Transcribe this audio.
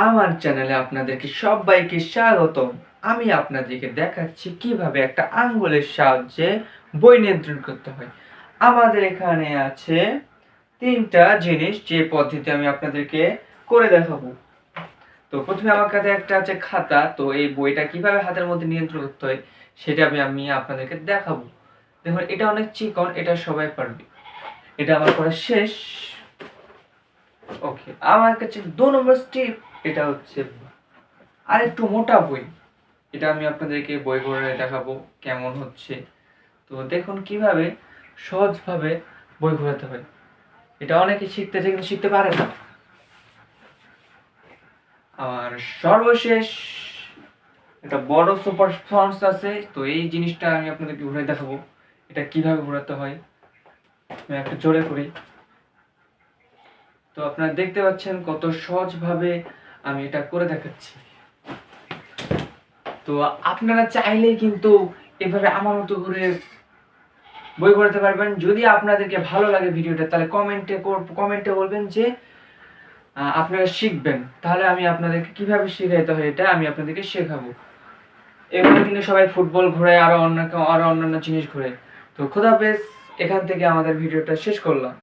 আমার চ্যানেলে আপনাদেরকে সবাইকে স্বাগতম। আমি আপনাদেরকে দেখাচ্ছি কিভাবে একটা আঙ্গুলের সাহায্যে বই নিয়ন্ত্রণ করতে হয়। আমাদের এখানে আছে ৩টা জিনিস যে পদ্ধতি আমি আপনাদেরকে করে দেখাবো। তো প্রথমে আমার কাছে একটা আছে খাতা। তো এই বইটা কিভাবে হাতের মধ্যে নিয়ন্ত্রণ করতে হয় সেটা আমি আপনাদেরকে দেখাবো। দেখুন এটা অনেক চিকন, এটা সবাই পারবে। এটা আমার করা শেষ। ওকে, আমার কাছে ২ নম্বর স্টেপ এটা হচ্ছে আরেকটু মোটা বই। এটা আমি আপনাদেরকে বই করে দেখাবো কেমন হচ্ছে। তো দেখুন কিভাবে সহজভাবে বই ঘোরাতে হয়। এটা অনেকে শিখতে চায় কিন্তু শিখতে পারে না। আর সর্বশেষ একটা বড় সুপার ফন্টস আছে। তো এই জিনিসটা আমি আপনাদেরকে ঘুরে দেখাবো এটা কিভাবে ঘোরাতে হয়। আমি একটু জোরে করি। তো আপনারা দেখতে পাচ্ছেন কত সহজভাবে আমি এটা করে দেখাচ্ছি। তো আপনারা চাইলেই কিন্তু এভাবে আমার মতো করে বই পড়তে পারবেন। যদি আপনাদেরকে ভালো লাগে ভিডিওটা তাহলে কমেন্টে বলবেন যে আপনারা শিখবেন। তাহলে আমি আপনাদেরকে কিভাবে শেখাইতে হয় এটা আমি আপনাদেরকে শেখাবো। এভাবে কিন্তু সবাই ফুটবল ঘোরায়, আরো অন্যান্য জিনিস ঘোরে। তো খোদা হাফেজ। এখান থেকে আমাদের ভিডিওটা শেষ করলাম।